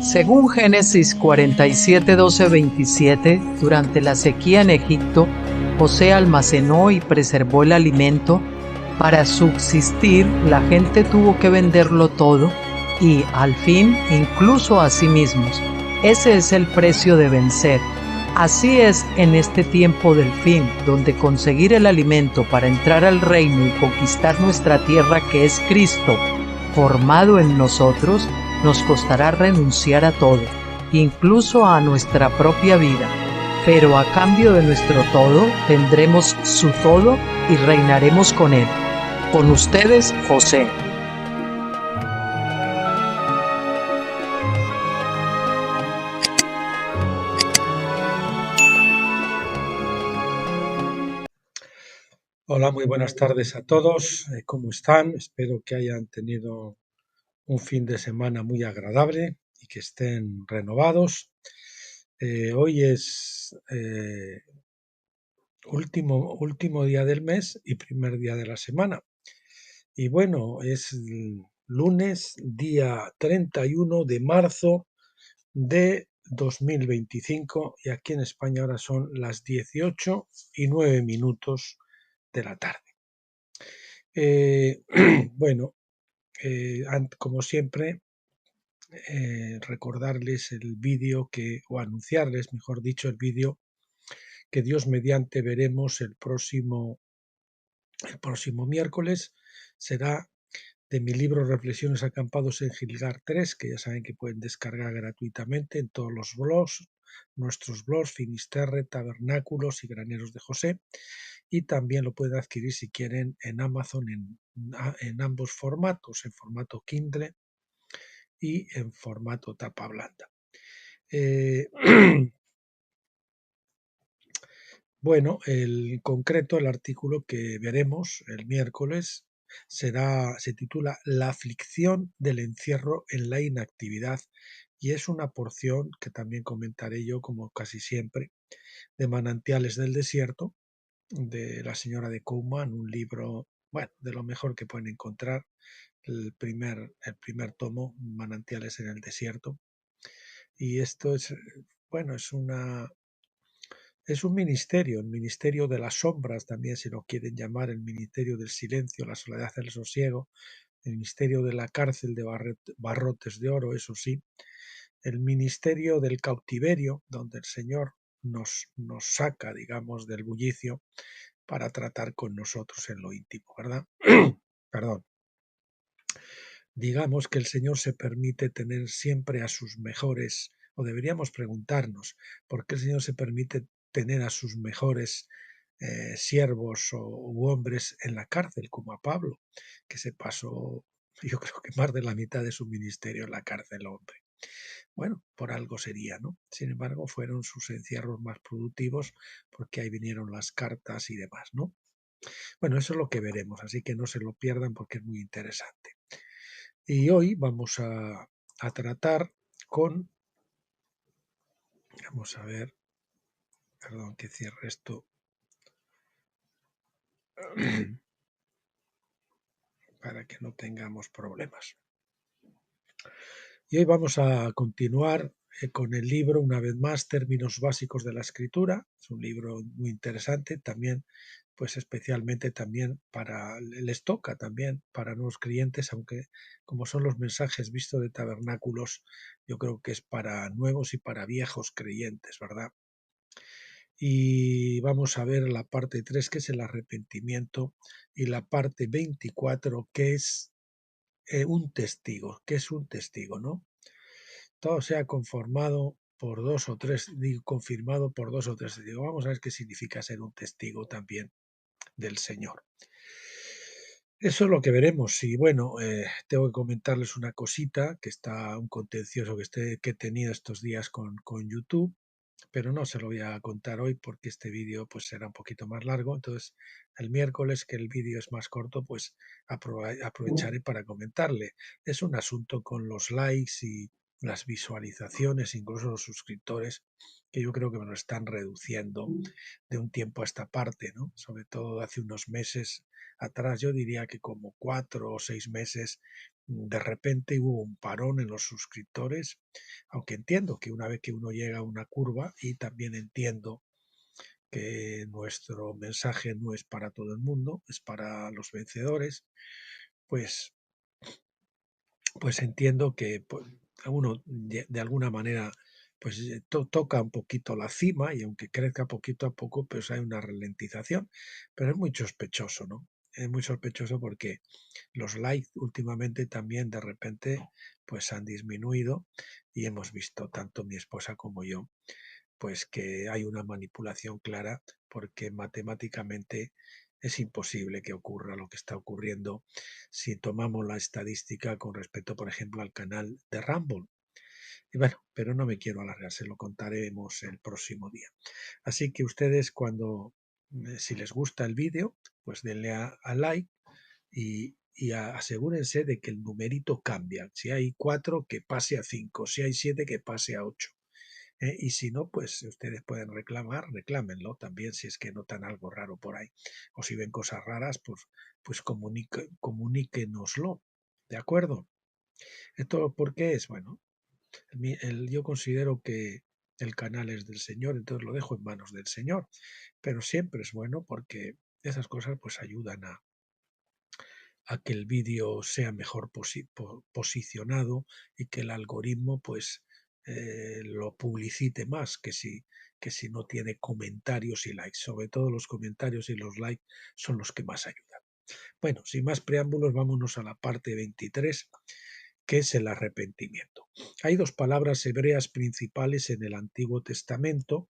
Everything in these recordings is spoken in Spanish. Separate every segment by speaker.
Speaker 1: Según Génesis 47, 12, 27, durante la sequía en Egipto, José almacenó y preservó el alimento. Para subsistir, la gente tuvo que venderlo todo y, al fin, incluso a sí mismos. Ese es el precio de vencer. Así es en este tiempo del fin, donde conseguir el alimento para entrar al reino y conquistar nuestra tierra, que es Cristo, formado en nosotros, nos costará renunciar a todo, incluso a nuestra propia vida. Pero a cambio de nuestro todo, tendremos su todo y reinaremos con él. Con ustedes, José.
Speaker 2: Hola, muy buenas tardes a todos. ¿Cómo están? Espero que hayan tenido un fin de semana muy agradable y que estén renovados. Hoy es último día del mes y primer día de la semana. Y bueno, es lunes, día 31 de marzo de 2025, y aquí en España ahora son las 18:09 de la tarde. Bueno, como siempre, recordarles el vídeo o anunciarles, mejor dicho, el vídeo que Dios mediante veremos el próximo miércoles. Será de mi libro Reflexiones acampados en Gilgal 3, que ya saben que pueden descargar gratuitamente en todos los blogs, nuestros blogs, Finisterre, Tabernáculos y Graneros de José, y también lo pueden adquirir si quieren en Amazon en ambos formatos, en formato Kindle y en formato tapa blanda. Bueno, el concreto, el artículo que veremos el miércoles se titula La aflicción del encierro en la inactividad, y es una porción que también comentaré yo, como casi siempre, de Manantiales del Desierto, de la señora de Couman, un libro, bueno, de lo mejor que pueden encontrar, el primer tomo, Manantiales en el Desierto. Y esto es, bueno, es un ministerio, el ministerio de las sombras, también si lo quieren llamar, el ministerio del silencio, la soledad, el sosiego, el ministerio de la cárcel de barrotes de oro, eso sí, el ministerio del cautiverio, donde el Señor nos saca, digamos, del bullicio para tratar con nosotros en lo íntimo, ¿verdad? Perdón. Digamos que el Señor se permite tener siempre a sus mejores, o deberíamos preguntarnos, ¿por qué el Señor se permite tener a sus mejores siervos u hombres en la cárcel, como a Pablo, que se pasó, yo creo que más de la mitad de su ministerio en la cárcel, hombre? Bueno, por algo sería, ¿no? Sin embargo, fueron sus encierros más productivos, porque ahí vinieron las cartas y demás, ¿no? Bueno, eso es lo que veremos, así que no se lo pierdan porque es muy interesante. Y hoy vamos a tratar con, vamos a ver, perdón que cierre esto, para que no tengamos problemas. Y hoy vamos a continuar con el libro, una vez más, Términos Básicos de la Escritura. Es un libro muy interesante, también, pues especialmente también les toca también para nuevos creyentes, aunque como son los mensajes vistos de tabernáculos, yo creo que es para nuevos y para viejos creyentes, ¿verdad? Y vamos a ver la parte 3, que es el arrepentimiento, y la parte 24, que es un testigo. ¿Qué es un testigo, no? Todo sea conformado por dos o tres, confirmado por dos o tres testigos. Vamos a ver qué significa ser un testigo también del Señor. Eso es lo que veremos. Y bueno, tengo que comentarles una cosita, que está un contencioso que he tenido estos días con YouTube, pero no se lo voy a contar hoy porque este vídeo pues será un poquito más largo. Entonces, el miércoles, que el vídeo es más corto, pues aprovecharé para comentarle. Es un asunto con los likes y las visualizaciones, incluso los suscriptores, que yo creo que me lo están reduciendo de un tiempo a esta parte, ¿no? Sobre todo hace unos meses atrás, yo diría que como 4 o 6 meses, de repente hubo un parón en los suscriptores, aunque entiendo que una vez que uno llega a una curva, y también entiendo que nuestro mensaje no es para todo el mundo, es para los vencedores, pues, pues entiendo que pues, a uno de alguna manera pues toca un poquito la cima, y aunque crezca poquito a poco, pues hay una ralentización, pero es muy sospechoso, ¿no? Es muy sospechoso porque los likes últimamente también de repente pues han disminuido, y hemos visto tanto mi esposa como yo pues que hay una manipulación clara, porque matemáticamente es imposible que ocurra lo que está ocurriendo si tomamos la estadística con respecto, por ejemplo, al canal de Rumble. Y bueno, pero no me quiero alargar, se lo contaremos el próximo día. Así que ustedes cuando, si les gusta el vídeo, pues denle a like, y asegúrense de que el numerito cambia. Si hay 4, que pase a 5; si hay 7, que pase a 8. Y si no, pues ustedes pueden reclamar, reclámenlo también si es que notan algo raro por ahí. O si ven cosas raras, pues comuníquenoslo. ¿De acuerdo? ¿Esto por qué es? Bueno, yo considero que el canal es del Señor, entonces lo dejo en manos del Señor. Pero siempre es bueno, porque esas cosas pues ayudan a que el vídeo sea mejor posicionado, y que el algoritmo pues lo publicite más que si no tiene comentarios y likes. Sobre todo los comentarios y los likes son los que más ayudan. Bueno, sin más preámbulos, vámonos a la parte 23, que es el arrepentimiento. Hay dos palabras hebreas principales en el Antiguo Testamento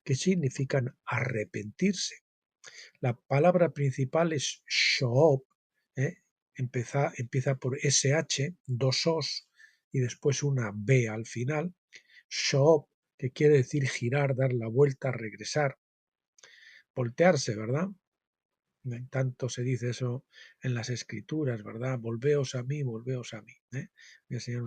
Speaker 2: que significan arrepentirse. La palabra principal es shoop, ¿eh? Empieza por SH, dos Os y después una B al final. Shoop, que quiere decir girar, dar la vuelta, regresar, voltearse, ¿verdad? Tanto se dice eso en las escrituras, ¿verdad? Volveos a mí, volveos a mí. El Señor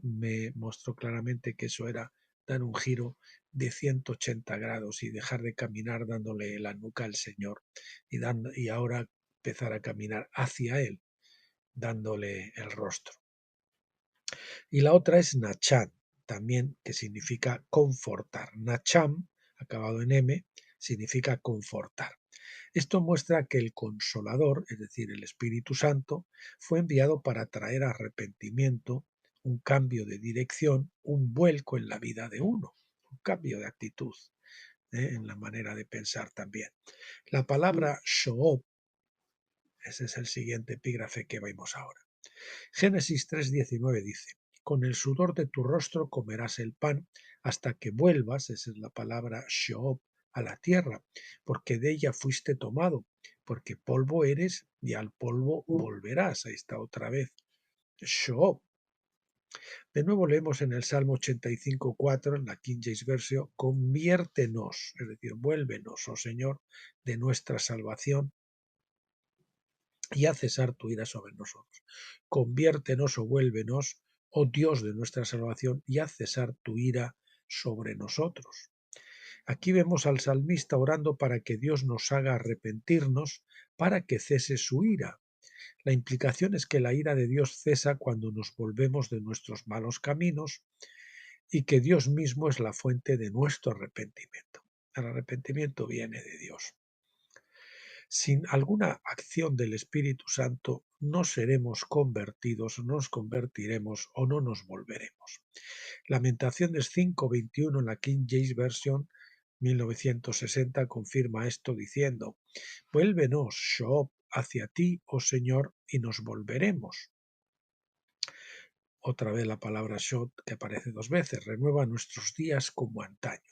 Speaker 2: me mostró claramente que eso era dar un giro de 180 grados y dejar de caminar dándole la nuca al Señor, y ahora empezar a caminar hacia Él, dándole el rostro. Y la otra es Nachan, también, que significa confortar. Nacham, acabado en M, significa confortar. Esto muestra que el Consolador, es decir, el Espíritu Santo, fue enviado para traer arrepentimiento, un cambio de dirección, un vuelco en la vida de uno, un cambio de actitud, en la manera de pensar también. La palabra Shoop, ese es el siguiente epígrafe que vemos ahora. Génesis 3:19 dice: con el sudor de tu rostro comerás el pan hasta que vuelvas, esa es la palabra Shoop, a la tierra, porque de ella fuiste tomado, porque polvo eres y al polvo volverás. Ahí está otra vez, Shoop. De nuevo leemos en el Salmo 85:4, en la King James Version: conviértenos, es decir, vuélvenos, oh Señor, de nuestra salvación, y haz cesar tu ira sobre nosotros. Conviértenos o vuélvenos, oh Dios de nuestra salvación, y haz cesar tu ira sobre nosotros. Aquí vemos al salmista orando para que Dios nos haga arrepentirnos, para que cese su ira. La implicación es que la ira de Dios cesa cuando nos volvemos de nuestros malos caminos, y que Dios mismo es la fuente de nuestro arrepentimiento. El arrepentimiento viene de Dios. Sin alguna acción del Espíritu Santo no seremos convertidos, no nos convertiremos o no nos volveremos. Lamentaciones 5:21 en la King James Version 1960 confirma esto diciendo: vuélvenos, Shoop, hacia ti, oh Señor, y nos volveremos. Otra vez la palabra Shoop, que aparece 2 veces, renueva nuestros días como antaño.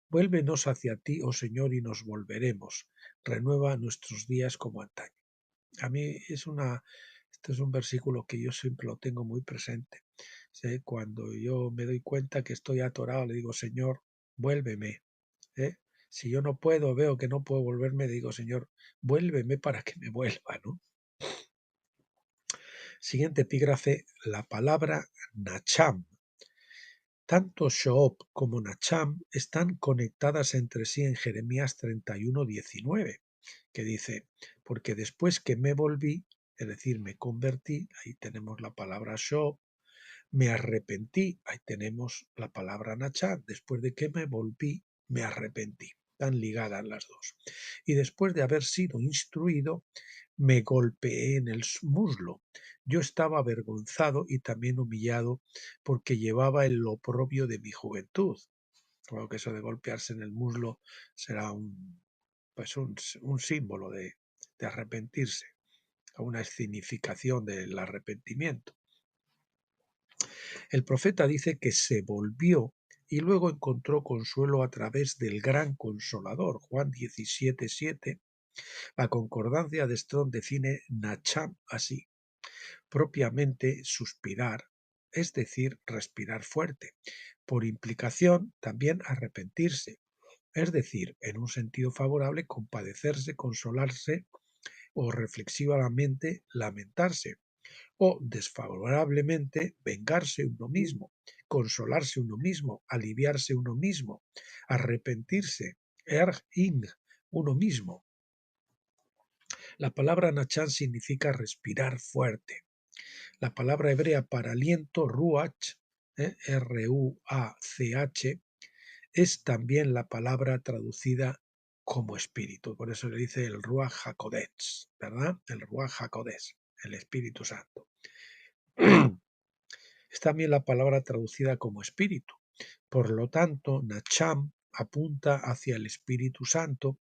Speaker 2: Vuélvenos hacia ti, oh Señor, y nos volveremos. Renueva nuestros días como antaño. A mí este es un versículo que yo siempre lo tengo muy presente. ¿Sí? Cuando yo me doy cuenta que estoy atorado, le digo: Señor, vuélveme. ¿Eh? Si yo no puedo, veo que no puedo volverme, digo: Señor, vuélveme para que me vuelva, ¿no? Siguiente epígrafe, la palabra Nacham, Tanto Shoop como Nacham están conectadas entre sí en Jeremías 31:19, que dice, porque después que me volví, es decir, me convertí, ahí tenemos la palabra Shoop, me arrepentí, ahí tenemos la palabra Nacham, después de que me volví, me arrepentí. Están ligadas las dos. Y después de haber sido instruido, me golpeé en el muslo. Yo estaba avergonzado y también humillado porque llevaba el oprobio de mi juventud. Creo que eso de golpearse en el muslo será pues un símbolo de arrepentirse, una escenificación del arrepentimiento. El profeta dice que se volvió y luego encontró consuelo a través del gran consolador. Juan 17:7. La concordancia de Strong define Nacham así: propiamente suspirar, es decir, respirar fuerte. Por implicación, también arrepentirse, es decir, en un sentido favorable, compadecerse, consolarse o reflexivamente lamentarse, o desfavorablemente vengarse uno mismo, consolarse uno mismo, aliviarse uno mismo, arrepentirse, in uno mismo. La palabra nachán significa respirar fuerte. La palabra hebrea para aliento, ruach, R-U-A-C-H, es también la palabra traducida como espíritu. Por eso le dice el Ruach HaKodesh, ¿verdad? El Ruach HaKodesh, el Espíritu Santo. Es también la palabra traducida como espíritu. Por lo tanto, Nacham apunta hacia el Espíritu Santo,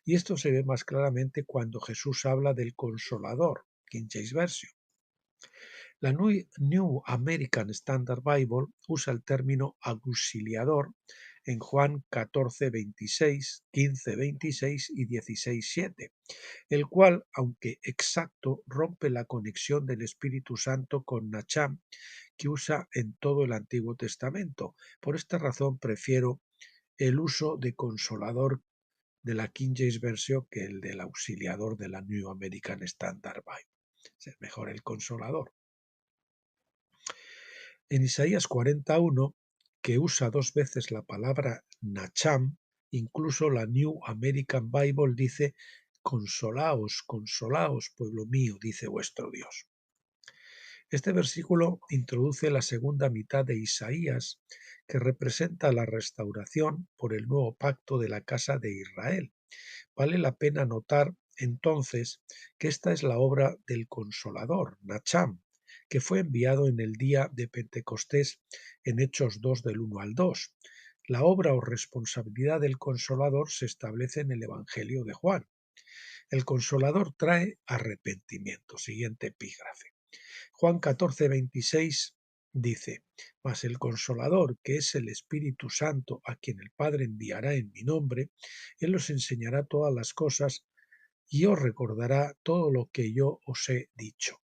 Speaker 2: y esto se ve más claramente cuando Jesús habla del Consolador, King James Version. La New American Standard Bible usa el término auxiliador en Juan 14:26, 15:26 y 16:7, el cual, aunque exacto, rompe la conexión del Espíritu Santo con Nacham que usa en todo el Antiguo Testamento. Por esta razón prefiero el uso de consolador de la King James Version que el del auxiliador de la New American Standard Bible. Es mejor el consolador. En Isaías 41, que usa 2 veces la palabra Nacham, incluso la New American Bible dice: consolaos, consolaos, pueblo mío, dice vuestro Dios. Este versículo introduce la segunda mitad de Isaías, que representa la restauración por el nuevo pacto de la casa de Israel. Vale la pena notar entonces que esta es la obra del Consolador, Nacham, que fue enviado en el día de Pentecostés en Hechos 2 del 1 al 2. La obra o responsabilidad del Consolador se establece en el Evangelio de Juan. El Consolador trae arrepentimiento. Siguiente epígrafe. Juan 14:26 dice: mas el Consolador, que es el Espíritu Santo, a quien el Padre enviará en mi nombre, Él os enseñará todas las cosas y os recordará todo lo que yo os he dicho.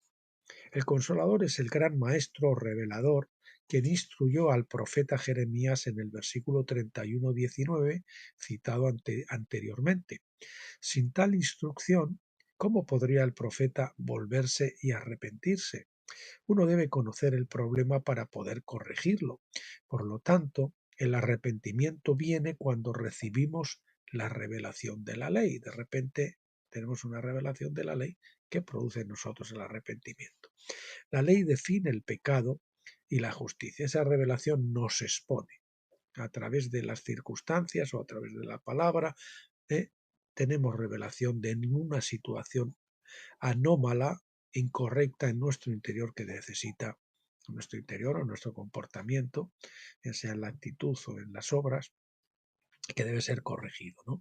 Speaker 2: El Consolador es el gran maestro revelador quien instruyó al profeta Jeremías en el versículo 31:19 citado anteriormente. Sin tal instrucción, ¿cómo podría el profeta volverse y arrepentirse? Uno debe conocer el problema para poder corregirlo. Por lo tanto, el arrepentimiento viene cuando recibimos la revelación de la ley. De repente tenemos una revelación de la ley que produce en nosotros el arrepentimiento. La ley define el pecado y la justicia. Esa revelación nos expone a través de las circunstancias o a través de la palabra. Tenemos revelación de una situación anómala, incorrecta en nuestro interior que necesita nuestro interior o nuestro comportamiento, ya sea en la actitud o en las obras, que debe ser corregido, ¿no?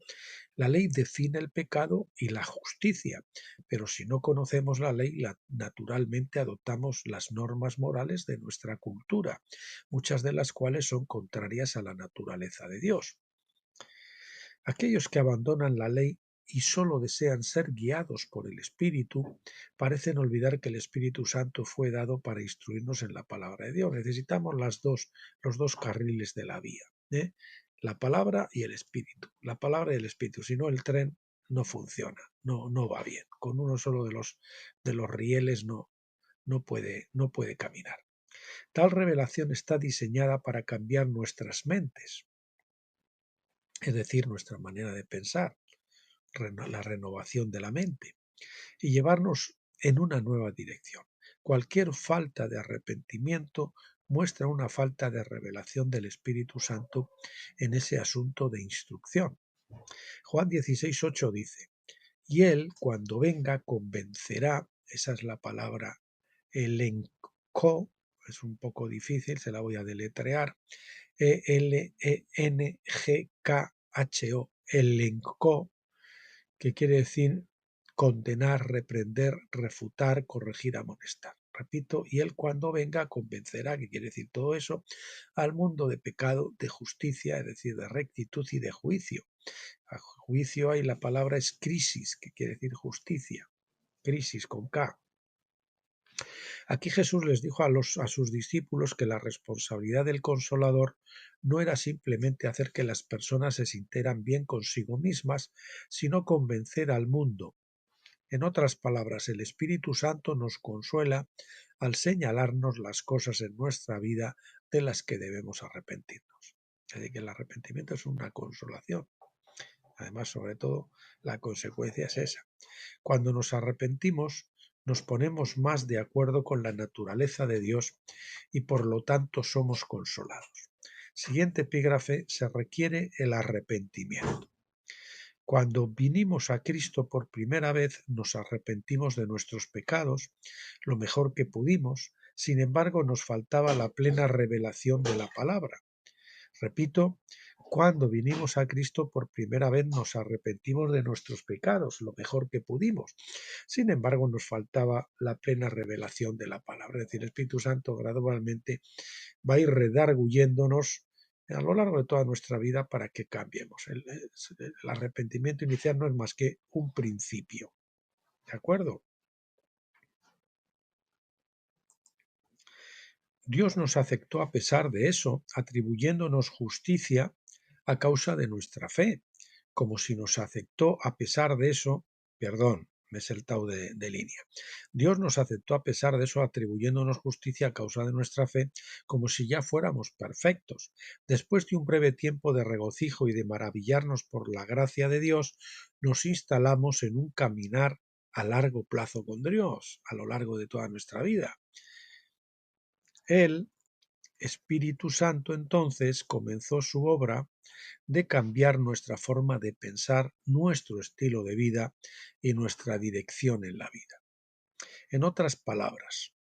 Speaker 2: La ley define el pecado y la justicia, pero si no conocemos la ley, naturalmente adoptamos las normas morales de nuestra cultura, muchas de las cuales son contrarias a la naturaleza de Dios. Aquellos que abandonan la ley y solo desean ser guiados por el Espíritu, parecen olvidar que el Espíritu Santo fue dado para instruirnos en la palabra de Dios. Necesitamos los dos carriles de la vía, la palabra y el Espíritu. La palabra y el Espíritu, si no el tren no funciona, no va bien. Con uno solo de los rieles no puede caminar. Tal revelación está diseñada para cambiar nuestras mentes, es decir, nuestra manera de pensar, la renovación de la mente, y llevarnos en una nueva dirección. Cualquier falta de arrepentimiento muestra una falta de revelación del Espíritu Santo en ese asunto de instrucción. Juan 16:8 dice: y Él, cuando venga, convencerá, esa es la palabra elenco, es un poco difícil, se la voy a deletrear, Elengkho, elenco, que quiere decir condenar, reprender, refutar, corregir, amonestar. Repito, y Él cuando venga convencerá, que quiere decir todo eso, al mundo de pecado, de justicia, es decir, de rectitud y de juicio. A juicio hay la palabra es crisis, que quiere decir justicia, crisis con K. Aquí Jesús les dijo a sus discípulos que la responsabilidad del Consolador no era simplemente hacer que las personas se sintieran bien consigo mismas, sino convencer al mundo. En otras palabras, el Espíritu Santo nos consuela al señalarnos las cosas en nuestra vida de las que debemos arrepentirnos. Es decir, que el arrepentimiento es una consolación. Además, sobre todo, la consecuencia es esa. Cuando nos arrepentimos, nos ponemos más de acuerdo con la naturaleza de Dios y por lo tanto somos consolados. Siguiente epígrafe: se requiere el arrepentimiento. Cuando vinimos a Cristo por primera vez, nos arrepentimos de nuestros pecados lo mejor que pudimos, sin embargo nos faltaba la plena revelación de la palabra. Repito, cuando vinimos a Cristo por primera vez nos arrepentimos de nuestros pecados lo mejor que pudimos. Sin embargo, nos faltaba la plena revelación de la palabra. Es decir, el Espíritu Santo gradualmente va a ir redarguyéndonos a lo largo de toda nuestra vida para que cambiemos. El arrepentimiento inicial no es más que un principio. ¿De acuerdo? Dios nos aceptó a pesar de eso, atribuyéndonos justicia a causa de nuestra fe, como si nos aceptó a pesar de eso, perdón, me he saltado de línea. Dios nos aceptó a pesar de eso, atribuyéndonos justicia a causa de nuestra fe, como si ya fuéramos perfectos. Después de un breve tiempo de regocijo y de maravillarnos por la gracia de Dios, nos instalamos en un caminar a largo plazo con Dios, a lo largo de toda nuestra vida. El Espíritu Santo entonces comenzó su obra de cambiar nuestra forma de pensar, nuestro estilo de vida y nuestra dirección en la vida. En otras palabras,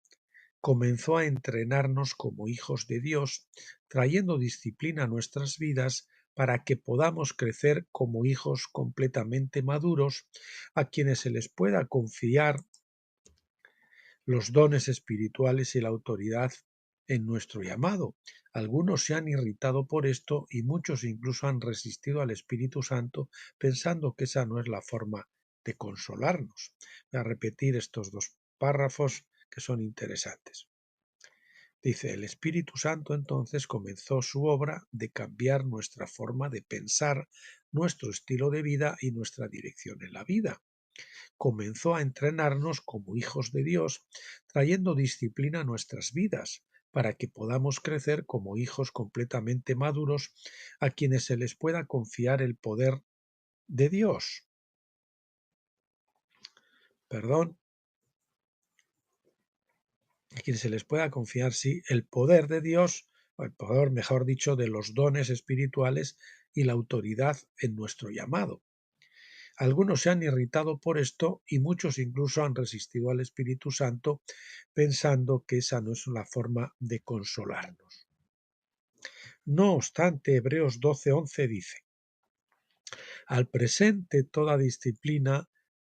Speaker 2: comenzó a entrenarnos como hijos de Dios, trayendo disciplina a nuestras vidas para que podamos crecer como hijos completamente maduros, a quienes se les pueda confiar los dones espirituales y la autoridad en nuestro llamado. Algunos se han irritado por esto y muchos incluso han resistido al Espíritu Santo pensando que esa no es la forma de consolarnos. Voy a repetir estos dos párrafos que son interesantes. Dice: el Espíritu Santo entonces comenzó su obra de cambiar nuestra forma de pensar, nuestro estilo de vida y nuestra dirección en la vida. Comenzó a entrenarnos como hijos de Dios, trayendo disciplina a nuestras vidas, para que podamos crecer como hijos completamente maduros, a quienes se les pueda confiar el poder de Dios. Perdón. A quienes se les pueda confiar, sí, el poder de Dios, o el poder, mejor dicho, de los dones espirituales y la autoridad en nuestro llamado. Algunos se han irritado por esto y muchos incluso han resistido al Espíritu Santo pensando que esa no es una forma de consolarnos. No obstante, Hebreos 12:11 dice: al presente toda disciplina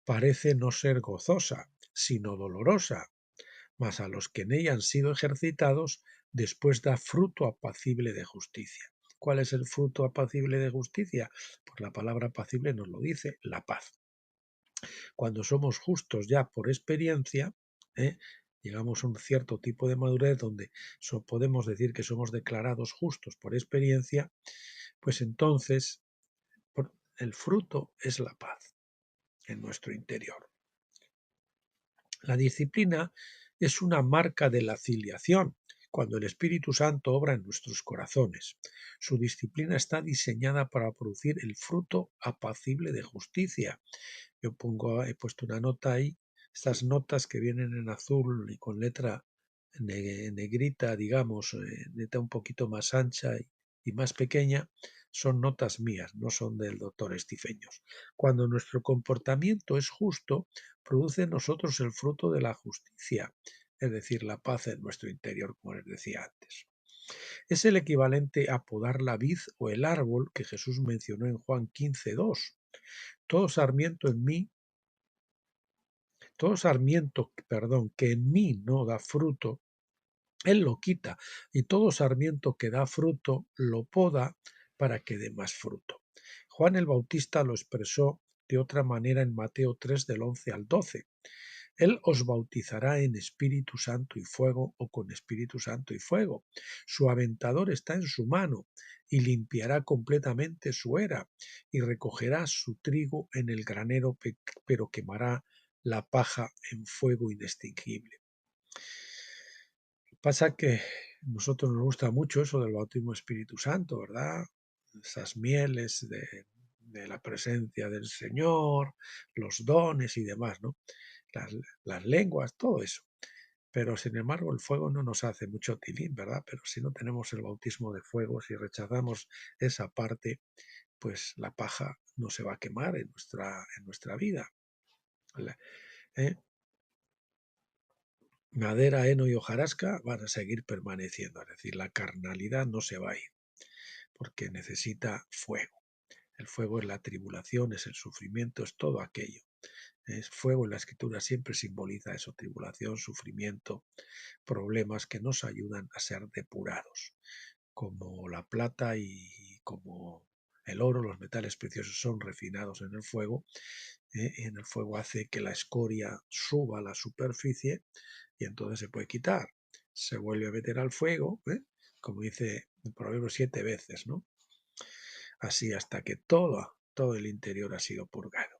Speaker 2: parece no ser gozosa, sino dolorosa, mas a los que en ella han sido ejercitados, después da fruto apacible de justicia. ¿Cuál es el fruto apacible de justicia? Pues la palabra apacible nos lo dice: la paz. Cuando somos justos ya por experiencia, llegamos a un cierto tipo de madurez donde podemos decir que somos declarados justos por experiencia, pues entonces el fruto es la paz en nuestro interior. La disciplina es una marca de la filiación, Cuando el Espíritu Santo obra en nuestros corazones, su disciplina está diseñada para producir el fruto apacible de justicia. He puesto una nota ahí, estas notas que vienen en azul y con letra negrita, digamos, neta un poquito más ancha y más pequeña, son notas mías, no son del doctor Estifeños. Cuando nuestro comportamiento es justo, produce en nosotros el fruto de la justicia, es decir, la paz en nuestro interior, como les decía antes. Es el equivalente a podar la vid o el árbol que Jesús mencionó en Juan 15:2. Todo sarmiento en mí, todo sarmiento, que en mí no da fruto, él lo quita, y todo sarmiento que da fruto lo poda para que dé más fruto. Juan el Bautista lo expresó de otra manera en Mateo 3 del 11 al 12. Él os bautizará en Espíritu Santo y fuego o con Espíritu Santo y fuego. Su aventador está en su mano y limpiará completamente su era y recogerá su trigo en el granero, pero quemará la paja en fuego inextinguible. Pasa que a nosotros nos gusta mucho eso del bautismo Espíritu Santo, ¿verdad? Esas mieles de la presencia del Señor, los dones y demás, ¿no? Las lenguas, todo eso. Pero sin embargo el fuego no nos hace mucho tilín, ¿verdad? Pero si no tenemos el bautismo de fuego, si rechazamos esa parte, pues la paja no se va a quemar en nuestra vida. ¿Eh? Madera, heno y hojarasca van a seguir permaneciendo, es decir, la carnalidad no se va a ir, porque necesita fuego. El fuego es la tribulación, es el sufrimiento, es todo aquello. Es fuego en la escritura siempre simboliza eso, tribulación, sufrimiento, problemas que nos ayudan a ser depurados, como la plata y como el oro, los metales preciosos son refinados en el fuego, y en el fuego hace que la escoria suba a la superficie y entonces se puede quitar. Se vuelve a meter al fuego, como dice el Proverbio 7 veces, ¿no? Así hasta que todo el interior ha sido purgado.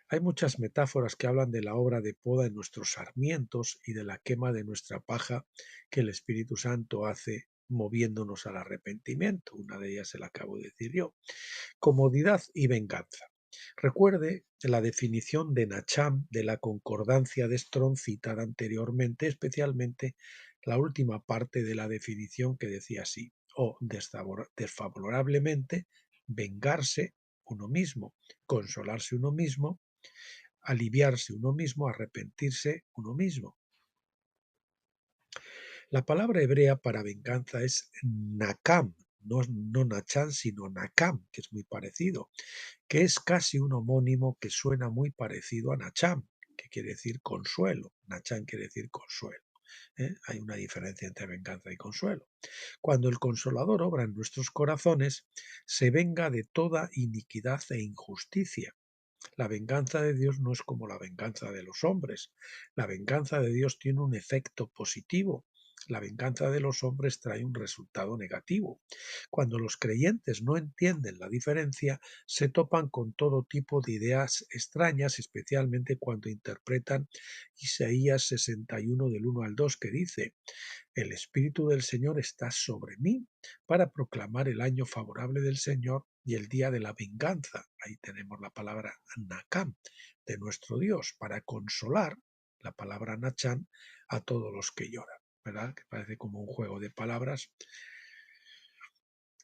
Speaker 2: Hay muchas metáforas que hablan de la obra de poda en nuestros sarmientos y de la quema de nuestra paja que el Espíritu Santo hace moviéndonos al arrepentimiento. Una de ellas se la acabo de decir yo. Comodidad y venganza. Recuerde la definición de Nacham de la concordancia de Strong citada anteriormente, especialmente la última parte de la definición que decía así: o desfavorablemente, vengarse uno mismo, consolarse uno mismo, aliviarse uno mismo, arrepentirse uno mismo. La palabra hebrea para venganza es nakam, no nachan, sino nakam, que es muy parecido, que es casi un homónimo que suena muy parecido a nacham, que quiere decir consuelo. Nacham quiere decir consuelo. Hay una diferencia entre venganza y consuelo. Cuando el Consolador obra en nuestros corazones, se venga de toda iniquidad e injusticia. La venganza de Dios no es como la venganza de los hombres. La venganza de Dios tiene un efecto positivo. La venganza de los hombres trae un resultado negativo. Cuando los creyentes no entienden la diferencia, se topan con todo tipo de ideas extrañas, especialmente cuando interpretan Isaías 61 del 1 al 2, que dice: el Espíritu del Señor está sobre mí para proclamar el año favorable del Señor y el día de la venganza. Ahí tenemos la palabra Nakam de nuestro Dios, para consolar, la palabra Nachán, a todos los que lloran. ¿Verdad? Que parece como un juego de palabras.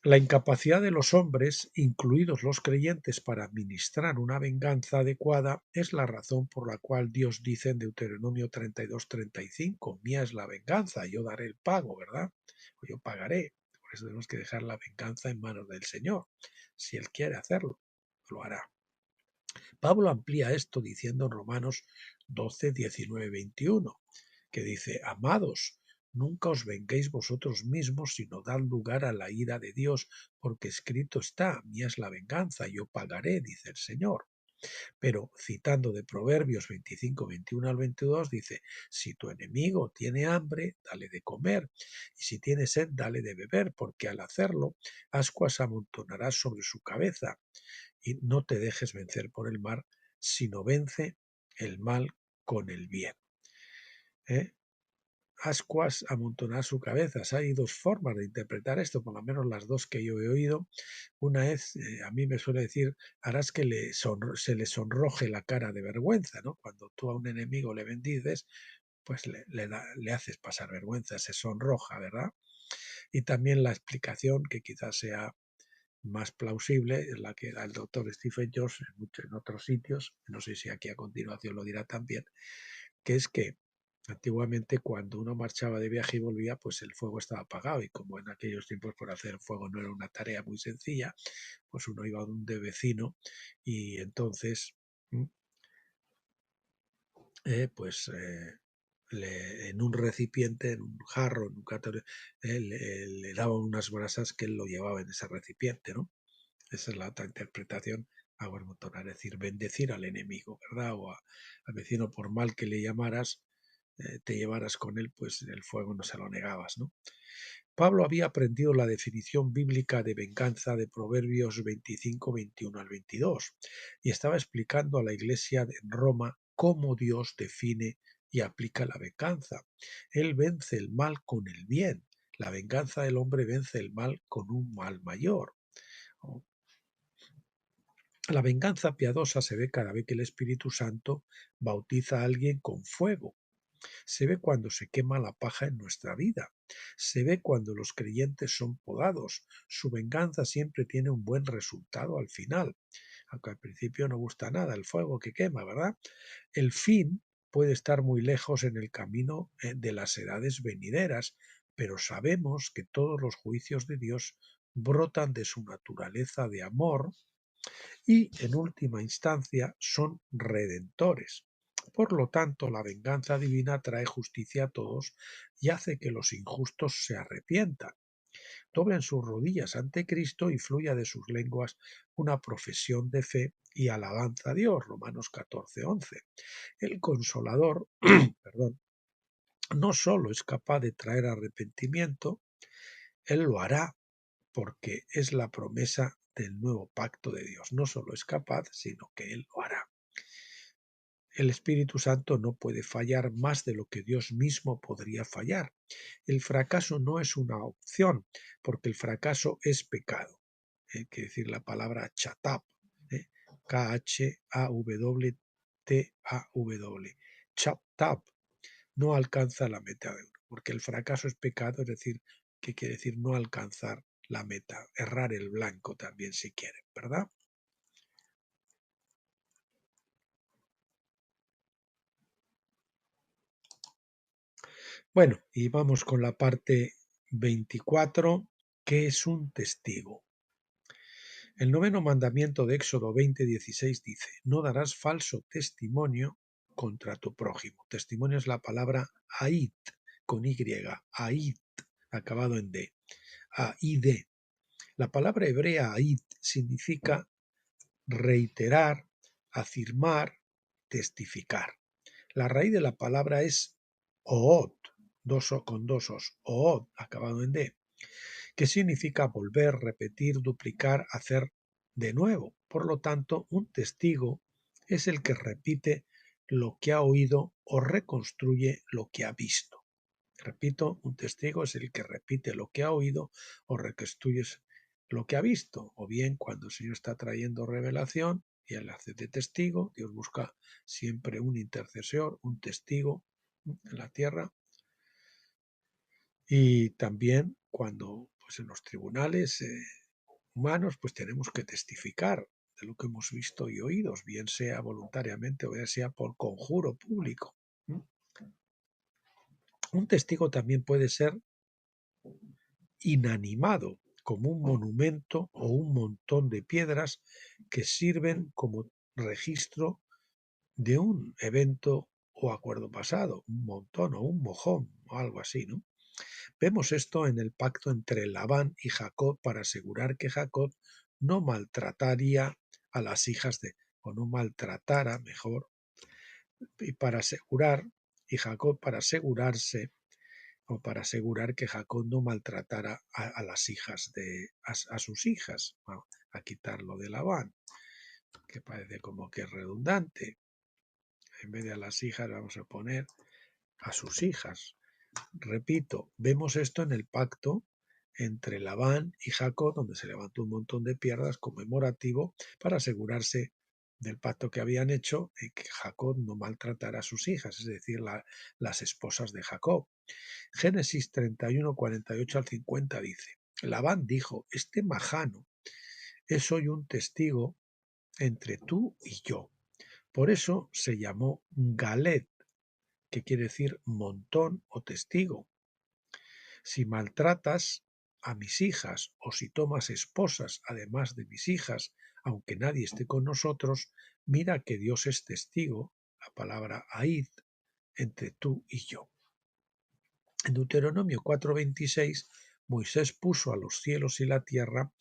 Speaker 2: La incapacidad de los hombres, incluidos los creyentes, para administrar una venganza adecuada es la razón por la cual Dios dice en Deuteronomio 32:35: mía es la venganza, yo daré el pago, ¿verdad? O yo pagaré. Por eso tenemos que dejar la venganza en manos del Señor. Si Él quiere hacerlo, lo hará. Pablo amplía esto diciendo en Romanos 12:19-21, que dice: amados, nunca os venguéis vosotros mismos, sino dad lugar a la ira de Dios, porque escrito está: mía es la venganza, yo pagaré, dice el Señor. Pero citando de Proverbios 25:21 al 22, dice: si tu enemigo tiene hambre, dale de comer, y si tiene sed, dale de beber, porque al hacerlo, ascuas amontonarás sobre su cabeza. Y no te dejes vencer por el mal, sino vence el mal con el bien. ¿Eh? ascuas amontonar su cabeza. Hay dos formas de interpretar esto, por lo menos las dos que yo he oído. Una es, a mí me suele decir, harás que se le sonroje la cara de vergüenza, ¿no? Cuando tú a un enemigo le bendices, pues le haces pasar vergüenza, se sonroja, ¿verdad? Y también la explicación, que quizás sea más plausible, es la que da el doctor Stephen Jones en otros sitios, no sé si aquí a continuación lo dirá también, que es que antiguamente cuando uno marchaba de viaje y volvía, pues el fuego estaba apagado, y como en aquellos tiempos por hacer fuego no era una tarea muy sencilla, pues uno iba a un de vecino y entonces pues en un recipiente, en un jarro, en un cátaro, le daban unas brasas que él lo llevaba en ese recipiente, ¿no? Esa es la otra interpretación, aguarmontonar, es decir, bendecir al enemigo, ¿verdad? O al vecino, por mal que le llamaras, te llevaras con él, pues el fuego no se lo negabas, ¿no? Pablo había aprendido la definición bíblica de venganza de Proverbios 25, 21 al 22 y estaba explicando a la iglesia en Roma cómo Dios define y aplica la venganza. Él vence el mal con el bien. La venganza del hombre vence el mal con un mal mayor. La venganza piadosa se ve cada vez que el Espíritu Santo bautiza a alguien con fuego. Se ve cuando se quema la paja en nuestra vida. Se ve cuando los creyentes son podados. Su venganza siempre tiene un buen resultado al final. Aunque al principio no gusta nada el fuego que quema, ¿verdad? El fin puede estar muy lejos en el camino de las edades venideras, pero sabemos que todos los juicios de Dios brotan de su naturaleza de amor y, en última instancia, son redentores. Por lo tanto, la venganza divina trae justicia a todos y hace que los injustos se arrepientan, doblen sus rodillas ante Cristo y fluya de sus lenguas una profesión de fe y alabanza a Dios. Romanos 14:11. El Consolador, perdón, no solo es capaz de traer arrepentimiento, Él lo hará porque es la promesa del nuevo pacto de Dios. No solo es capaz, sino que Él lo hará. El Espíritu Santo no puede fallar más de lo que Dios mismo podría fallar. El fracaso no es una opción, porque el fracaso es pecado. Quiere decir la palabra chatab, K-H-A-W-T-A-W. Chatab no alcanza la meta de uno, porque el fracaso es pecado, es decir, que quiere decir no alcanzar la meta, errar el blanco también si quieren, ¿verdad? Bueno, y vamos con la parte 24, que es un testigo. El noveno mandamiento de Éxodo 20:16 dice: no darás falso testimonio contra tu prójimo. Testimonio es la palabra ait, con Y, ait, acabado en D, A-I-D. La palabra hebrea ait significa reiterar, afirmar, testificar. La raíz de la palabra es oot, con dos os, oot, acabado en D, que significa volver, repetir, duplicar, hacer de nuevo. Por lo tanto, un testigo es el que repite lo que ha oído o reconstruye lo que ha visto. Repito, un testigo es el que repite lo que ha oído o reconstruye lo que ha visto. O bien, cuando el Señor está trayendo revelación y él hace de testigo, Dios busca siempre un intercesor, un testigo en la tierra. Y también cuando pues en los tribunales humanos pues tenemos que testificar de lo que hemos visto y oído, bien sea voluntariamente o bien sea por conjuro público. Un testigo también puede ser inanimado, como un monumento o un montón de piedras que sirven como registro de un evento o acuerdo pasado, un montón o un mojón o algo así, ¿no? Vemos esto en el pacto entre Labán y Jacob para asegurar que Jacob no maltrataría a las hijas o no maltratara, mejor, y para asegurar, y Jacob para asegurarse, o para asegurar que Jacob no maltratara a las hijas a sus hijas, a quitarlo de Labán, que parece como que es redundante. En vez de a las hijas vamos a poner a sus hijas. Repito, vemos esto en el pacto entre Labán y Jacob, donde se levantó un montón de piedras conmemorativo para asegurarse del pacto que habían hecho y que Jacob no maltratara a sus hijas, es decir, las esposas de Jacob. Génesis 31, 48 al 50 dice, Labán dijo, este majano es hoy un testigo entre tú y yo. Por eso se llamó Galed, que quiere decir montón o testigo. Si maltratas a mis hijas o si tomas esposas además de mis hijas, aunque nadie esté con nosotros, mira que Dios es testigo, la palabra aid, entre tú y yo. En Deuteronomio 4:26, Moisés puso a los cielos y la tierra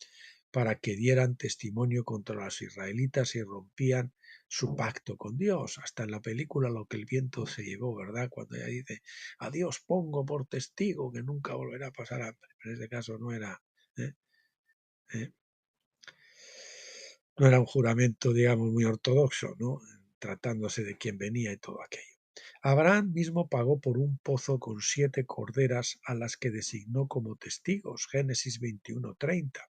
Speaker 2: para que dieran testimonio contra los israelitas y rompían su pacto con Dios. Hasta en la película Lo que el viento se llevó, ¿verdad? Cuando ella dice, a Dios pongo por testigo que nunca volverá a pasar hambre. Pero en este caso no era, ¿eh? ¿eh? No era un juramento, digamos, muy ortodoxo, ¿no? Tratándose de quién venía y todo aquello. Abraham mismo pagó por un pozo con 7 corderas a las que designó como testigos, Génesis 21:30.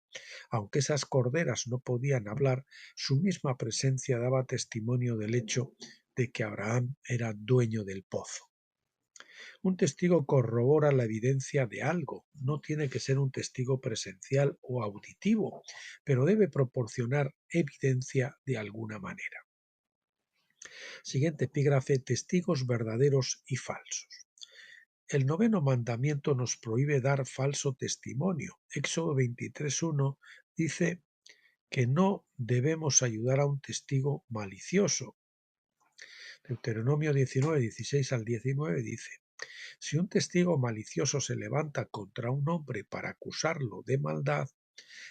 Speaker 2: Aunque esas corderas no podían hablar, su misma presencia daba testimonio del hecho de que Abraham era dueño del pozo. Un testigo corrobora la evidencia de algo, no tiene que ser un testigo presencial o auditivo, pero debe proporcionar evidencia de alguna manera. Siguiente epígrafe, testigos verdaderos y falsos. El 9º mandamiento nos prohíbe dar falso testimonio. Éxodo 23:1 dice que no debemos ayudar a un testigo malicioso. Deuteronomio 19:16 al 19 dice, si un testigo malicioso se levanta contra un hombre para acusarlo de maldad,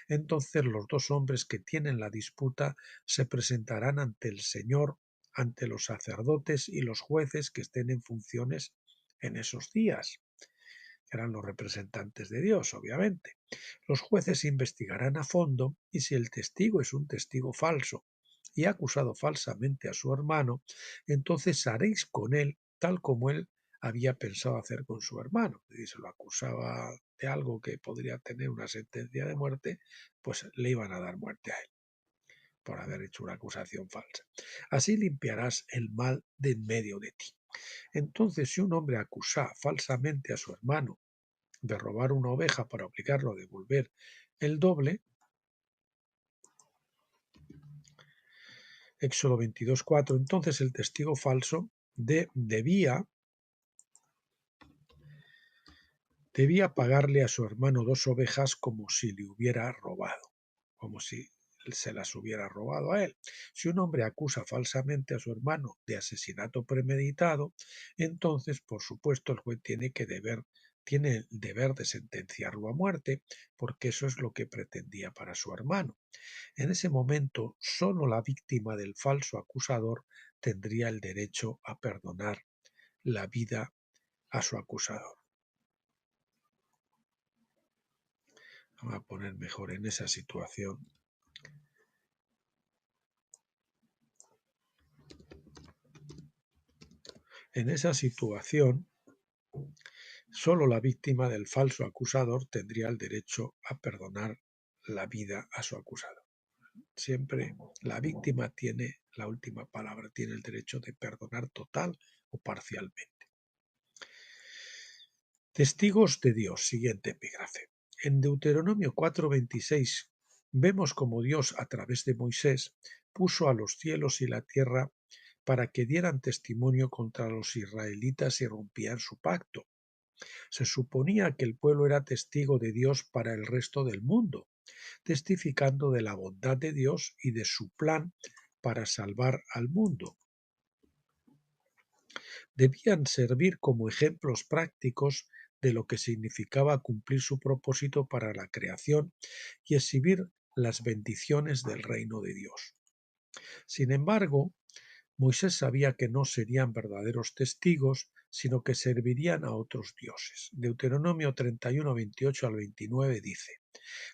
Speaker 2: entonces los 2 hombres que tienen la disputa se presentarán ante el Señor, ante los sacerdotes y los jueces que estén en funciones en esos días. Eran los representantes de Dios, obviamente. Los jueces investigarán a fondo y si el testigo es un testigo falso y ha acusado falsamente a su hermano, entonces haréis con él tal como él había pensado hacer con su hermano. Si se lo acusaba de algo que podría tener una sentencia de muerte, pues le iban a dar muerte a él por haber hecho una acusación falsa. Así limpiarás el mal de en medio de ti. Entonces, si un hombre acusa falsamente a su hermano de robar una oveja para obligarlo a devolver el doble, Éxodo 22:4, entonces el testigo falso debía pagarle a su hermano 2 ovejas como si le hubiera robado, como si se las hubiera robado a él. Si un hombre acusa falsamente a su hermano de asesinato premeditado, entonces, por supuesto, el juez tiene el deber de sentenciarlo a muerte, porque eso es lo que pretendía para su hermano. En ese momento, solo la víctima del falso acusador tendría el derecho a perdonar la vida a su acusador. Vamos a poner mejor en esa situación. En esa situación, solo la víctima del falso acusador tendría el derecho a perdonar la vida a su acusador. Siempre la víctima tiene la última palabra, tiene el derecho de perdonar total o parcialmente. Testigos de Dios, siguiente epígrafe. En Deuteronomio 4:26 vemos como Dios, a través de Moisés, puso a los cielos y la tierra para que dieran testimonio contra los israelitas y rompían su pacto. Se suponía que el pueblo era testigo de Dios para el resto del mundo, testificando de la bondad de Dios y de su plan para salvar al mundo. Debían servir como ejemplos prácticos de lo que significaba cumplir su propósito para la creación y exhibir las bendiciones del reino de Dios. Sin embargo, Moisés sabía que no serían verdaderos testigos, sino que servirían a otros dioses. Deuteronomio 31, 28 al 29 dice,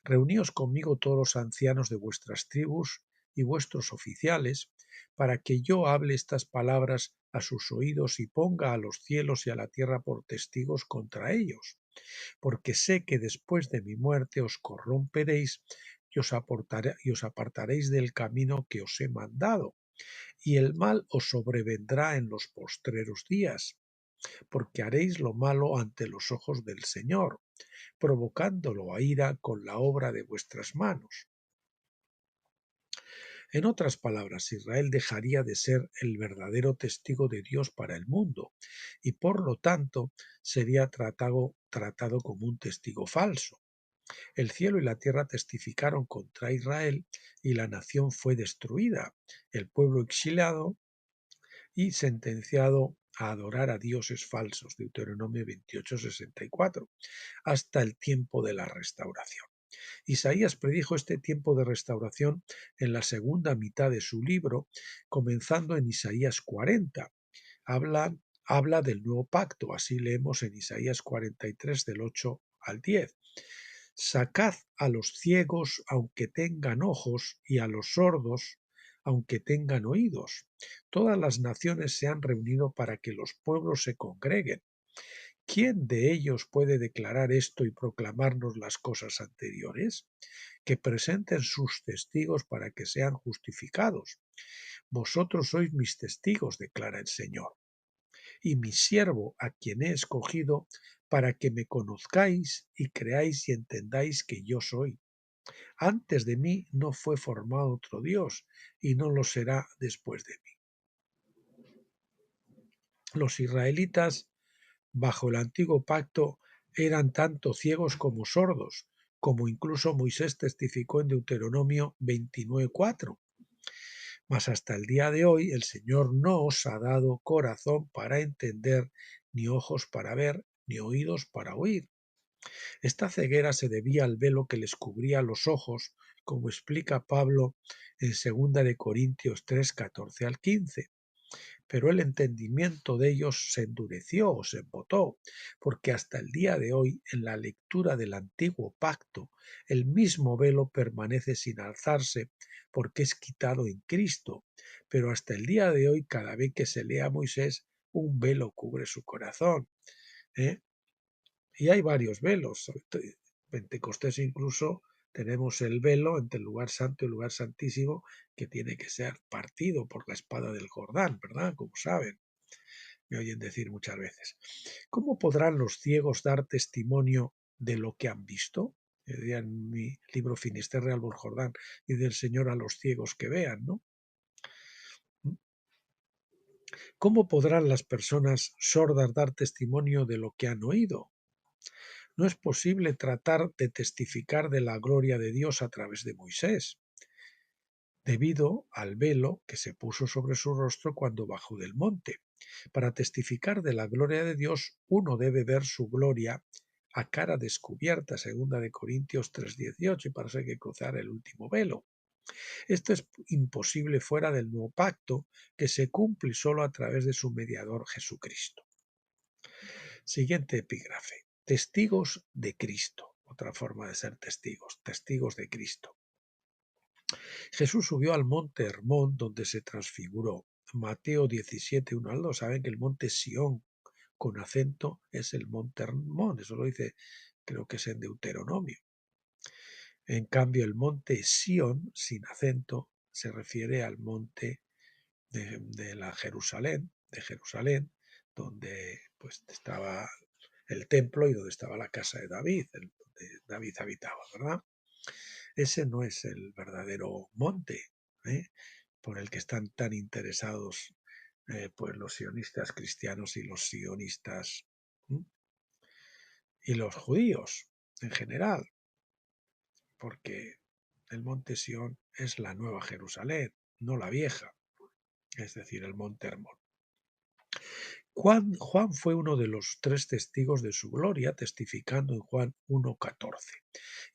Speaker 2: Reuníos conmigo todos los ancianos de vuestras tribus y vuestros oficiales, para que yo hable estas palabras a sus oídos y ponga a los cielos y a la tierra por testigos contra ellos, porque sé que después de mi muerte os corromperéis y os apartaréis del camino que os he mandado, y el mal os sobrevendrá en los postreros días, porque haréis lo malo ante los ojos del Señor, provocándolo a ira con la obra de vuestras manos. En otras palabras, Israel dejaría de ser el verdadero testigo de Dios para el mundo y por lo tanto sería tratado como un testigo falso. El cielo y la tierra testificaron contra Israel y la nación fue destruida, el pueblo exiliado y sentenciado a adorar a dioses falsos, Deuteronomio 28:64, hasta el tiempo de la restauración. Isaías predijo este tiempo de restauración en la segunda mitad de su libro, comenzando en Isaías 40. Habla del nuevo pacto, así leemos en Isaías 43 del 8 al 10. Sacad a los ciegos aunque tengan ojos y a los sordos aunque tengan oídos. Todas las naciones se han reunido para que los pueblos se congreguen. ¿Quién de ellos puede declarar esto y proclamarnos las cosas anteriores? Que presenten sus testigos para que sean justificados. Vosotros sois mis testigos, declara el Señor, y mi siervo a quien he escogido para que me conozcáis y creáis y entendáis que yo soy. Antes de mí no fue formado otro Dios y no lo será después de mí. Los israelitas bajo el antiguo pacto eran tanto ciegos como sordos, como incluso Moisés testificó en Deuteronomio 29:4. Mas hasta el día de hoy el Señor no os ha dado corazón para entender, ni ojos para ver, ni oídos para oír. Esta ceguera se debía al velo que les cubría los ojos, como explica Pablo en 2 de Corintios 3:14 al 15. Pero el entendimiento de ellos se endureció o se embotó, porque hasta el día de hoy, en la lectura del antiguo pacto, el mismo velo permanece sin alzarse, porque es quitado en Cristo, pero hasta el día de hoy, cada vez que se lee a Moisés, un velo cubre su corazón. ¿eh? Y hay varios velos. Pentecostés incluso tenemos el velo entre el lugar santo y el lugar santísimo que tiene que ser partido por la espada del Jordán, ¿verdad? Como saben, me oyen decir muchas veces. ¿Cómo podrán los ciegos dar testimonio de lo que han visto? Decía en mi libro Finisterre al Jordán, y del Señor a los ciegos que vean, ¿no? ¿Cómo podrán las personas sordas dar testimonio de lo que han oído? No es posible tratar de testificar de la gloria de Dios a través de Moisés, debido al velo que se puso sobre su rostro cuando bajó del monte. Para testificar de la gloria de Dios, uno debe ver su gloria a cara descubierta, 2 de Corintios 3:18, y para eso hay que cruzar el último velo. Esto es imposible fuera del nuevo pacto, que se cumple solo a través de su mediador Jesucristo. Siguiente epígrafe. Testigos de Cristo. Otra forma de ser testigos. Testigos de Cristo. Jesús subió al monte Hermón, donde se transfiguró. Mateo 17:1 al 2. Saben que el monte Sión, con acento, es el monte Hermón. Eso lo dice, creo que es en Deuteronomio. En cambio, el monte Sión, sin acento, se refiere al monte de Jerusalén, donde pues estaba el templo y donde estaba la casa de David, donde David habitaba, ¿verdad? Ese no es el verdadero monte, por el que están tan interesados pues los sionistas cristianos y los sionistas y los judíos en general, porque el monte Sión es la nueva Jerusalén, no la vieja, es decir, el monte Hermón. Juan fue uno de los 3 testigos de su gloria, testificando en Juan 1:14.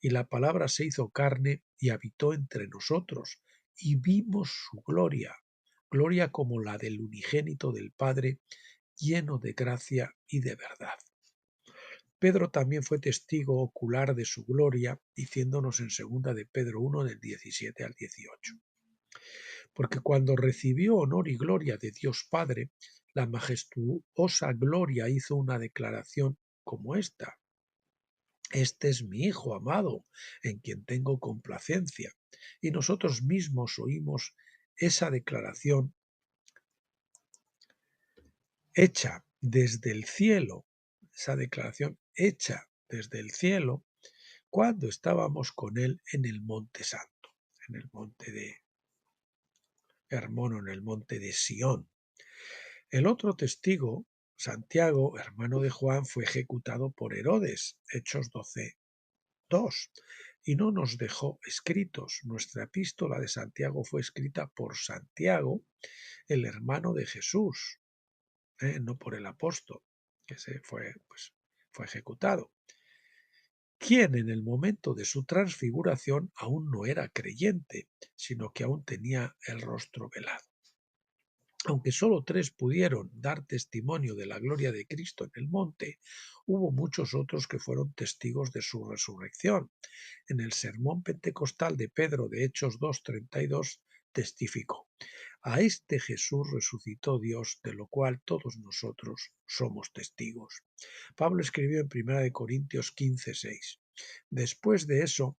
Speaker 2: Y la palabra se hizo carne y habitó entre nosotros, y vimos su gloria, gloria como la del unigénito del Padre, lleno de gracia y de verdad. Pedro también fue testigo ocular de su gloria, diciéndonos en 2 de Pedro 1, del 17 al 18. Porque cuando recibió honor y gloria de Dios Padre, la majestuosa gloria hizo una declaración como esta: este es mi Hijo amado, en quien tengo complacencia. Y nosotros mismos oímos esa declaración hecha desde el cielo, esa declaración hecha desde el cielo, cuando estábamos con Él en el Monte Santo, en el monte de Hermón, en el monte de Sión. El otro testigo, Santiago, hermano de Juan, fue ejecutado por Herodes, Hechos 12:2, y no nos dejó escritos. Nuestra epístola de Santiago fue escrita por Santiago, el hermano de Jesús, no por el apóstol, que fue ejecutado, quien en el momento de su transfiguración aún no era creyente, sino que aún tenía el rostro velado. Aunque solo 3 pudieron dar testimonio de la gloria de Cristo en el monte, hubo muchos otros que fueron testigos de su resurrección. En el sermón pentecostal de Pedro de Hechos 2:32 testificó: a este Jesús resucitó Dios, de lo cual todos nosotros somos testigos. Pablo escribió en 1 Corintios 15:6. Después de eso,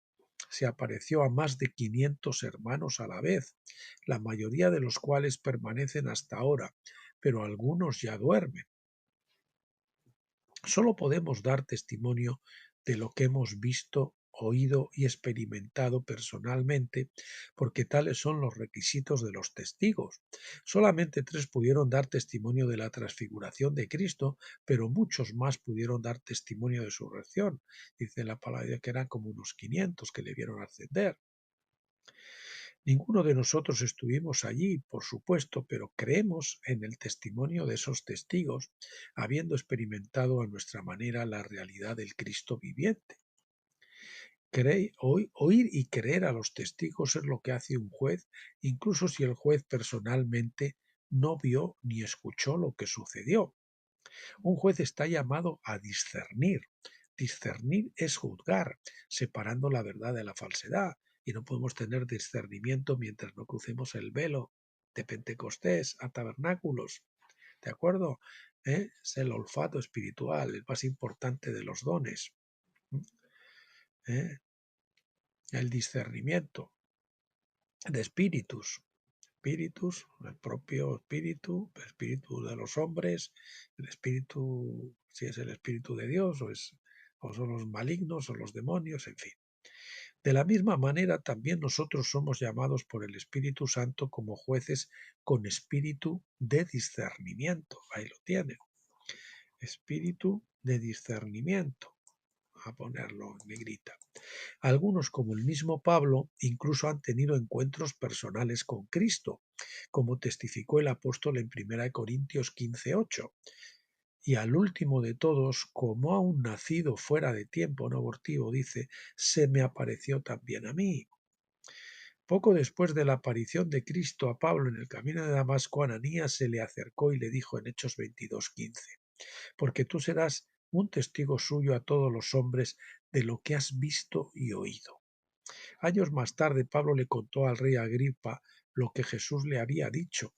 Speaker 2: se apareció a más de 500 hermanos a la vez, la mayoría de los cuales permanecen hasta ahora, pero algunos ya duermen. Solo podemos dar testimonio de lo que hemos visto, oído y experimentado personalmente, porque tales son los requisitos de los testigos. Solamente 3 pudieron dar testimonio de la transfiguración de Cristo, pero muchos más pudieron dar testimonio de su resurrección. Dice la palabra de Dios que eran como unos 500 que le vieron ascender. Ninguno de nosotros estuvimos allí, por supuesto, pero creemos en el testimonio de esos testigos, habiendo experimentado a nuestra manera la realidad del Cristo viviente. Oír y creer a los testigos es lo que hace un juez, incluso si el juez personalmente no vio ni escuchó lo que sucedió. Un juez está llamado a discernir. Discernir es juzgar, separando la verdad de la falsedad, y no podemos tener discernimiento mientras no crucemos el velo de Pentecostés a tabernáculos. ¿De acuerdo? Es el olfato espiritual, el más importante de los dones. ¿Eh? El discernimiento de espíritus. Espíritus, el propio espíritu de los hombres, el espíritu, si es el espíritu de Dios o son los malignos o los demonios, en fin. De la misma manera, también nosotros somos llamados por el Espíritu Santo como jueces con espíritu de discernimiento. Ahí lo tiene. Espíritu de discernimiento. A ponerlo en negrita. Algunos, como el mismo Pablo, incluso han tenido encuentros personales con Cristo, como testificó el apóstol en 1 Corintios 15:8. Y al último de todos, como a un nacido fuera de tiempo no abortivo, dice, se me apareció también a mí. Poco después de la aparición de Cristo a Pablo en el camino de Damasco, Ananías se le acercó y le dijo en Hechos 22:15, porque tú serás un testigo suyo a todos los hombres de lo que has visto y oído. Años más tarde, Pablo le contó al rey Agripa lo que Jesús le había dicho.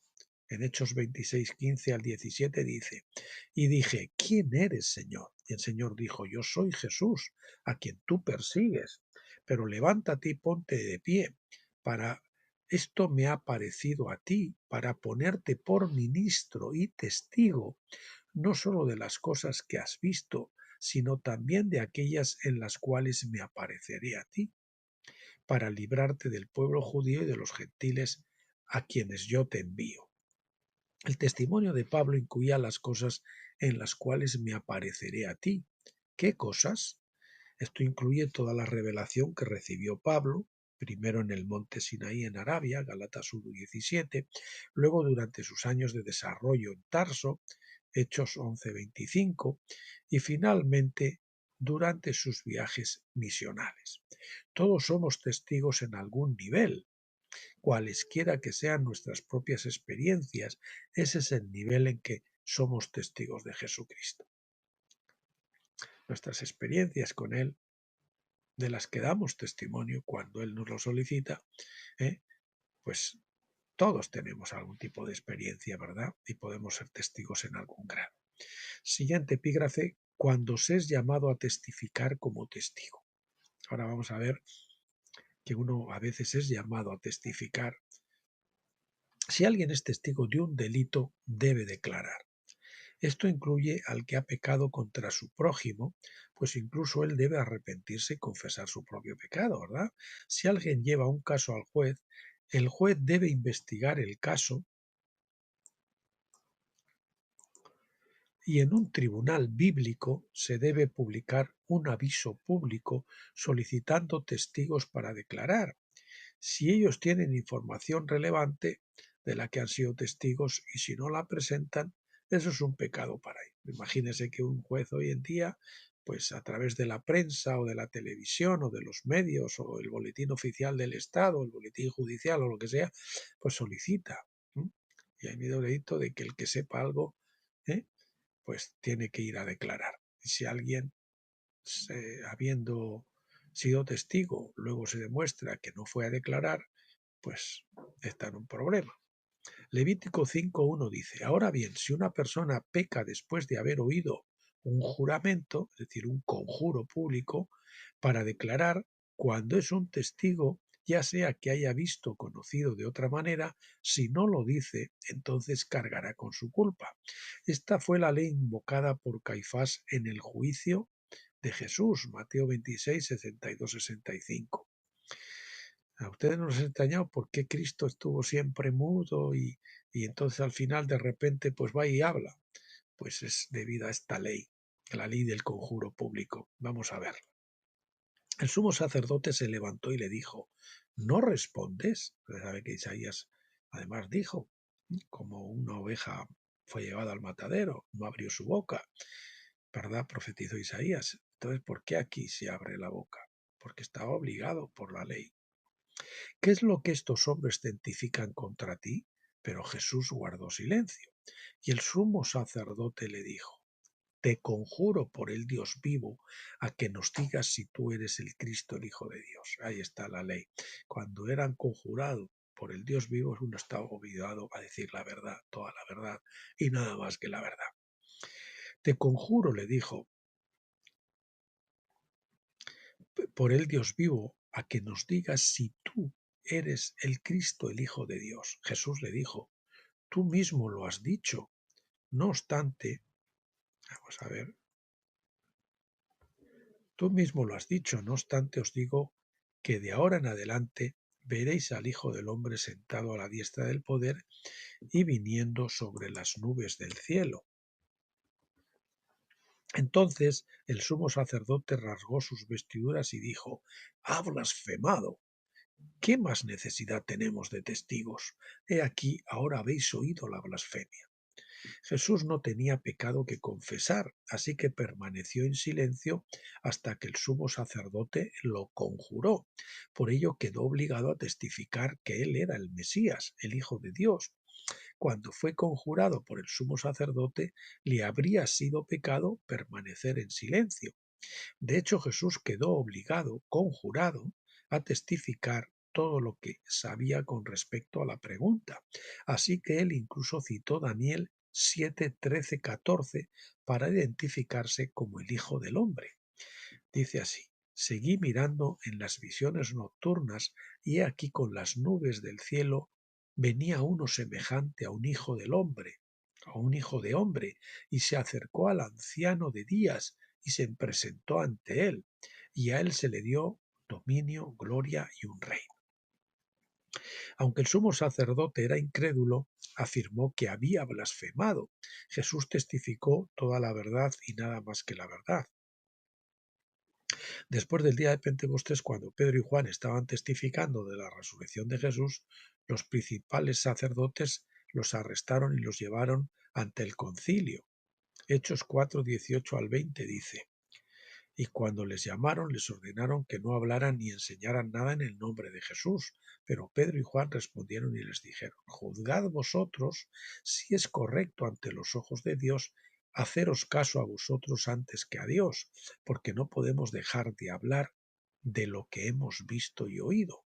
Speaker 2: En Hechos 26:15 al 17 dice, y dije, ¿quién eres, Señor? Y el Señor dijo, yo soy Jesús, a quien tú persigues, pero levántate y ponte de pie, para esto me ha parecido a ti, para ponerte por ministro y testigo, no solo de las cosas que has visto, sino también de aquellas en las cuales me apareceré a ti, para librarte del pueblo judío y de los gentiles a quienes yo te envío. El testimonio de Pablo incluía las cosas en las cuales me apareceré a ti. ¿Qué cosas? Esto incluye toda la revelación que recibió Pablo, primero en el monte Sinaí en Arabia, Gálatas 1:17, luego durante sus años de desarrollo en Tarso, Hechos 11:25, y finalmente durante sus viajes misionales. Todos somos testigos en algún nivel. Cualesquiera que sean nuestras propias experiencias, ese es el nivel en que somos testigos de Jesucristo. Nuestras experiencias con Él, de las que damos testimonio cuando Él nos lo solicita, pues Todos tenemos algún tipo de experiencia, ¿verdad? Y podemos ser testigos en algún grado. Siguiente epígrafe, cuando se es llamado a testificar como testigo. Ahora vamos a ver que uno a veces es llamado a testificar. Si alguien es testigo de un delito, debe declarar. Esto incluye al que ha pecado contra su prójimo, pues incluso él debe arrepentirse y confesar su propio pecado, ¿verdad? Si alguien lleva un caso al juez, el juez debe investigar el caso y en un tribunal bíblico se debe publicar un aviso público solicitando testigos para declarar, si ellos tienen información relevante de la que han sido testigos y si no la presentan, eso es un pecado para ellos. Imagínese que un juez hoy en día, pues a través de la prensa o de la televisión o de los medios o el boletín oficial del Estado, el boletín judicial o lo que sea, pues solicita. ¿Mm? Y hay medio delito de que el que sepa algo, ¿eh? Pues tiene que ir a declarar. Y si alguien, habiendo sido testigo, luego se demuestra que no fue a declarar, pues está en un problema. Levítico 5.1 dice, ahora bien, si una persona peca después de haber oído un juramento, es decir, un conjuro público, para declarar, cuando es un testigo, ya sea que haya visto o conocido de otra manera, si no lo dice, entonces cargará con su culpa. Esta fue la ley invocada por Caifás en el juicio de Jesús, Mateo 26, 62, 65. A ustedes no les ha extrañado por qué Cristo estuvo siempre mudo y entonces al final de repente pues va y habla. Pues es debido a esta ley, la ley del conjuro público. Vamos a ver. El sumo sacerdote se levantó y le dijo, ¿no respondes? Usted sabe que Isaías además dijo, como una oveja fue llevada al matadero, no abrió su boca, ¿verdad? Profetizó Isaías. Entonces, ¿por qué aquí se abre la boca? Porque estaba obligado por la ley. ¿Qué es lo que estos hombres testifican contra ti? Pero Jesús guardó silencio. Y el sumo sacerdote le dijo, te conjuro por el Dios vivo a que nos digas si tú eres el Cristo, el Hijo de Dios. Ahí está la ley. Cuando eran conjurados por el Dios vivo, uno estaba obligado a decir la verdad, toda la verdad y nada más que la verdad. Te conjuro, le dijo, por el Dios vivo, a que nos digas si tú eres el Cristo, el Hijo de Dios. Jesús le dijo, tú mismo lo has dicho. No obstante, vamos a ver, tú mismo lo has dicho, no obstante os digo que de ahora en adelante veréis al Hijo del Hombre sentado a la diestra del poder y viniendo sobre las nubes del cielo. Entonces el sumo sacerdote rasgó sus vestiduras y dijo, ha blasfemado. ¿Qué más necesidad tenemos de testigos? He aquí, ahora habéis oído la blasfemia. Jesús no tenía pecado que confesar, así que permaneció en silencio hasta que el sumo sacerdote lo conjuró. Por ello quedó obligado a testificar que él era el Mesías, el Hijo de Dios. Cuando fue conjurado por el sumo sacerdote, le habría sido pecado permanecer en silencio. De hecho, Jesús quedó obligado, conjurado, a testificar todo lo que sabía con respecto a la pregunta. Así que él incluso citó Daniel 7, 13, 14 para identificarse como el Hijo del Hombre. Dice así, seguí mirando en las visiones nocturnas y he aquí con las nubes del cielo venía uno semejante a un hijo del hombre, a un hijo de hombre, y se acercó al anciano de días y se presentó ante él, y a él se le dio dominio, gloria y un reino. Aunque el sumo sacerdote era incrédulo, afirmó que había blasfemado. Jesús testificó toda la verdad y nada más que la verdad. Después del día de Pentecostés, cuando Pedro y Juan estaban testificando de la resurrección de Jesús, los principales sacerdotes los arrestaron y los llevaron ante el concilio. Hechos 4, 18 al 20 dice, y cuando les llamaron les ordenaron que no hablaran ni enseñaran nada en el nombre de Jesús. Pero Pedro y Juan respondieron y les dijeron, juzgad vosotros si es correcto ante los ojos de Dios haceros caso a vosotros antes que a Dios, porque no podemos dejar de hablar de lo que hemos visto y oído.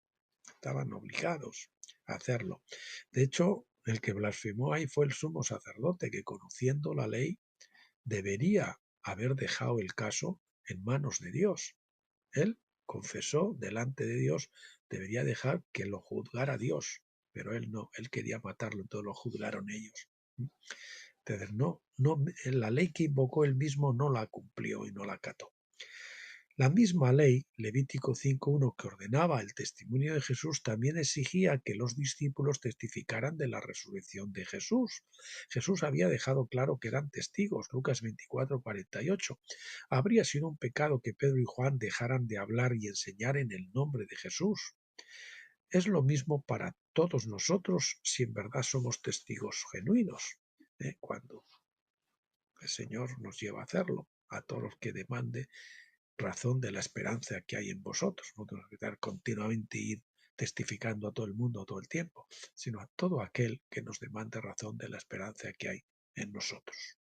Speaker 2: Estaban obligados. hacerlo. De hecho, el que blasfemó ahí fue el sumo sacerdote, que conociendo la ley debería haber dejado el caso en manos de Dios. Él confesó delante de Dios, debería dejar que lo juzgara Dios, pero él no, él quería matarlo, entonces lo juzgaron ellos. Entonces, la ley que invocó él mismo no la cumplió y no la acató. La misma ley, Levítico 5.1, que ordenaba el testimonio de Jesús, también exigía que los discípulos testificaran de la resurrección de Jesús. Jesús había dejado claro que eran testigos, Lucas 24.48. Habría sido un pecado que Pedro y Juan dejaran de hablar y enseñar en el nombre de Jesús. Es lo mismo para todos nosotros si en verdad somos testigos genuinos, cuando el Señor nos lleva a hacerlo, a todos los que demande razón de la esperanza que hay en vosotros. No tenemos que estar continuamente ir testificando a todo el mundo todo el tiempo, sino a todo aquel que nos demande razón de la esperanza que hay en nosotros.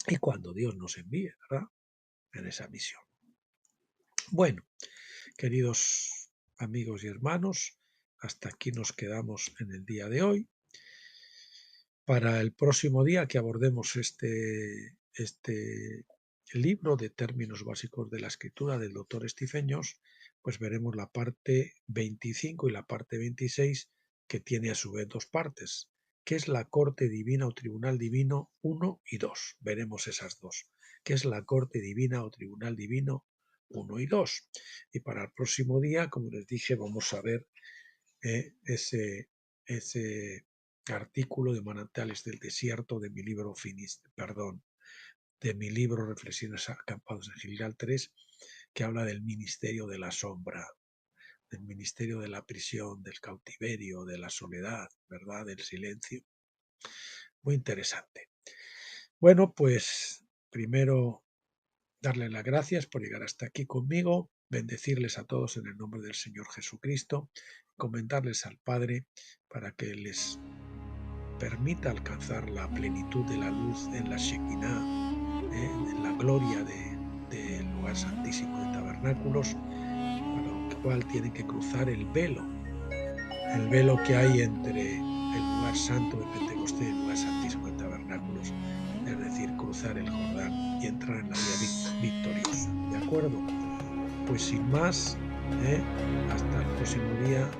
Speaker 2: Y cuando Dios nos envíe, ¿verdad?, en esa misión. Bueno, queridos amigos y hermanos, hasta aquí nos quedamos en el día de hoy. Para el próximo día que abordemos este libro de términos básicos de la escritura del doctor Stephen Jones, pues veremos la parte 25 y la parte 26, que tiene a su vez dos partes, que es la corte divina o tribunal divino 1 y 2. Veremos esas dos, que es la corte divina o tribunal divino 1 y 2. Y para el próximo día, como les dije, vamos a ver ese artículo de Manantiales del Desierto de mi libro de mi libro Reflexiones acampados en Gilgal 3, que habla del ministerio de la sombra, del ministerio de la prisión, del cautiverio, de la soledad, ¿verdad?, del silencio. Muy interesante. Bueno, pues primero darle las gracias por llegar hasta aquí conmigo, bendecirles a todos en el nombre del Señor Jesucristo, comentarles al Padre para que les permita alcanzar la plenitud de la luz en la Shekinah, en la gloria del lugar santísimo de tabernáculos, para lo cual tienen que cruzar el velo que hay entre el lugar santo de Pentecostés y el lugar santísimo de tabernáculos, es decir, cruzar el Jordán y entrar en la vía victoriosa. ¿De acuerdo? Pues sin más, hasta el próximo día.